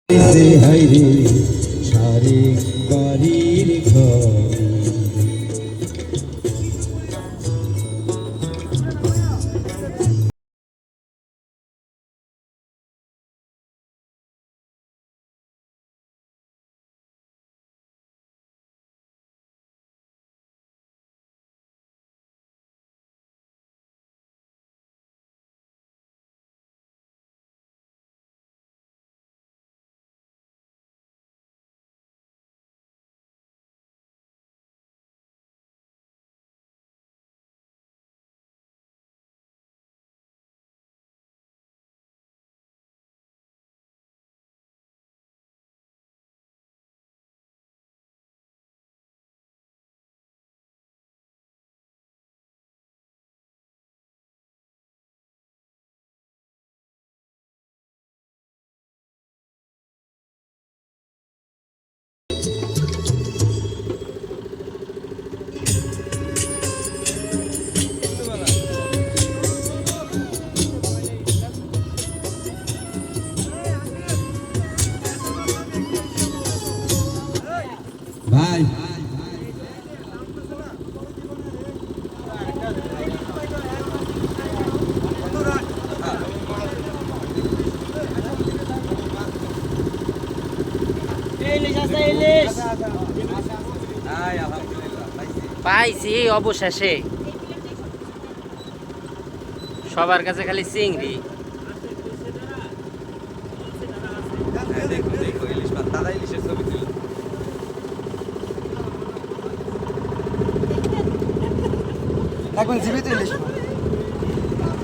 হাইরে সারে বাড়ির ঘর ভাই পাইছি অবশেষে সবার কাছে খালি চিংড়ি।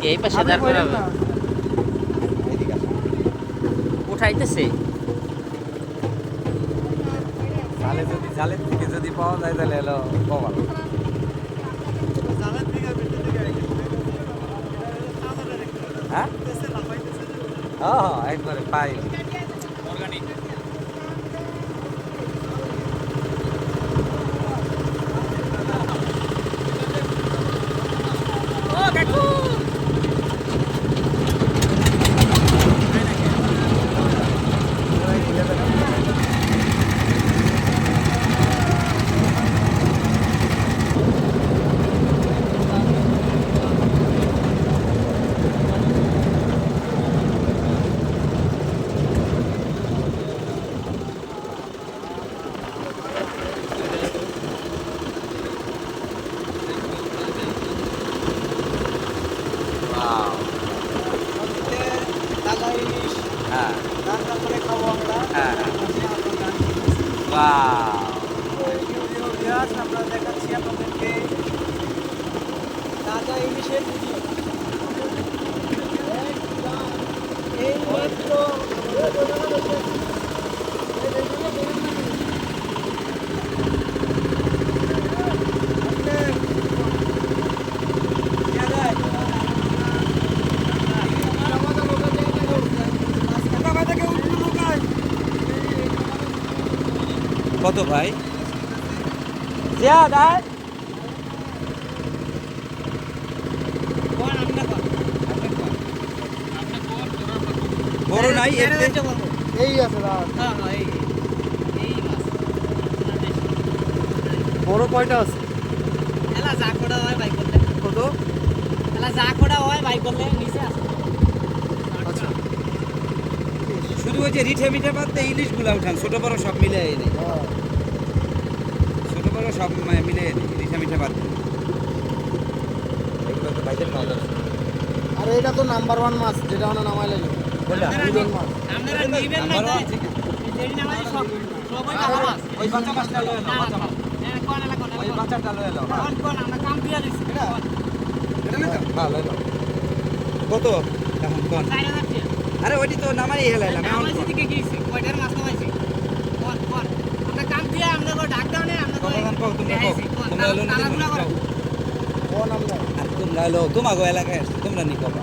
এই পাশে দাঁড় করাবে উঠাইতেছে জালের থেকে যদি পাওয়া যায় তাহলে হলো কমাল। হ্যাঁ হ্যাঁ একবারে পাই আমরা দেখাচ্ছি আপনাদেরকে তাজা ইলিশের ভিডিও। এই মাত্র কত ভাই? বড় নাই এই আছে বড় কয়টা আছে? কত? আচ্ছা শুধু ওই যে রিঠে মিঠে পাতে ইলিশ গুলা উঠান, ছোট বড় সব মিলে এনে, ছোট বড় সব মিলে এনে রিঠে মিঠে পাতে। এগুলো তো ভাইদের মাছ আছে। আর এটা তো নাম্বার 1 মাছ, যেটা আমরা নামাই লাগে কোনটা? মাছ। ওই বাচ্চা মাছটা লয়ে নাও, বাচ্চা মাছ। ওই বাচ্চাটা লয়ে নাও। এটা না তো? হ্যাঁ লয়ে নাও। কত? এখন কোন? আরে ওইটি তো নামাই হেলাইলাম এখন তোমরা এলো তোমাকে এলাকায় আসছে, তোমরা নি কবা।